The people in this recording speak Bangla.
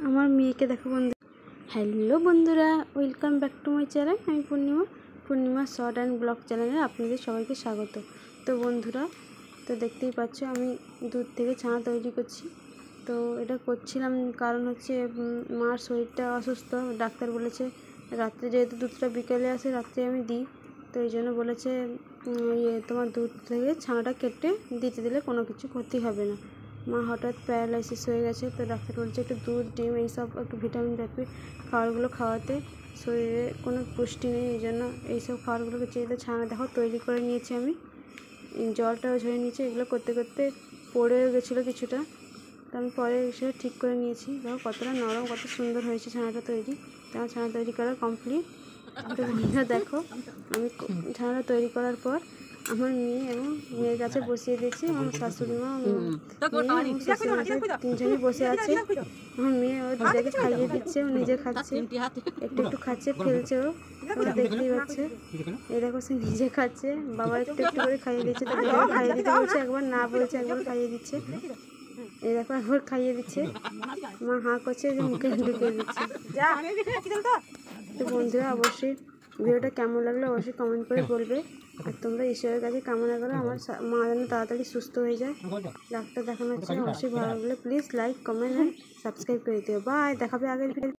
আমার মেয়েকে দেখো বন্ধু। হ্যালো বন্ধুরা, welcome back to my channel. আমি পূর্ণিমা শর্ট অ্যান্ড ব্লগ চ্যানেলে আপনাদের সবাইকে স্বাগত। তো বন্ধুরা, তো দেখতেই পাচ্ছ আমি দুধ থেকে ছানা তৈরি করছি। তো এটা করছিলাম কারণ হচ্ছে মার শরীরটা অসুস্থ। ডাক্তার বলেছে রাত্রে, যেহেতু দুধটা বিকেলে আসে রাত্রে আমি দিই, তো এই জন্য বলেছে তোমার দুধ থেকে ছানাটা কেটে দিতে দিলে কোনো কিছু ক্ষতি হবে না। মা হঠাৎ প্যারালাইসিস হয়ে গেছে, তো ডাক্তার বলছে একটু দুধ, ডিম, এইসব একটু ভিটামিন টাইপের খাবারগুলো খাওয়াতে, শরীরে কোনো পুষ্টি নেই, এই জন্য এইসব খাবারগুলোকে চেয়ে ছানা দেখো তৈরি করে নিয়েছি আমি। জলটাও ঝরে নিয়েছি। এগুলো করতে করতে পড়েও গেছিলো কিছুটা, তো আমি পরে সেটা ঠিক করে নিয়েছি। দেখো কতটা নরম, কত সুন্দর হয়েছে ছানাটা তৈরি। তো আমার ছানা তৈরি করা কমপ্লিট। তো বন্ধুরা দেখো, আমি ছানাটা তৈরি করার পর আমার মেয়ে এবং মেয়ের কাছে বসিয়ে দিয়েছি। আমার শাশুড়ি মা, তিনজনই বসে আছে। আমার মেয়ে ওর দিদাকে খাইয়ে দিচ্ছে, ও নিজে খাচ্ছে, একটু একটু খাচ্ছে, ফেলছে। ও তোমরা দেখতেই পাচ্ছে। এই দেখো সে নিজে খাচ্ছে, বাবা একটু একটু করে খাইয়ে দিচ্ছে। তো দিদাকে খাইয়ে দিতে বলছে, একবার না বলছে, একবার খাইয়ে দিচ্ছে। এই দেখো একবার খাইয়ে দিচ্ছে, মা হাঁ করছে, যে মুখে ঢুকিয়ে দিচ্ছে। তো বন্ধুরা, অবশ্যই ভিডিওটা কেমন লাগলো অবশ্যই কমেন্ট করে বলবে। আর তোমরা ঈশ্বরের কাছে কামনা করো আমার মা যেন তাড়াতাড়ি সুস্থ হয়ে যায়। ডাক্তার দেখানো হচ্ছে, অবশ্যই ভালো লাগলে please like, comment and subscribe করে দিও। বাই, দেখাবে আগের ভিডিও।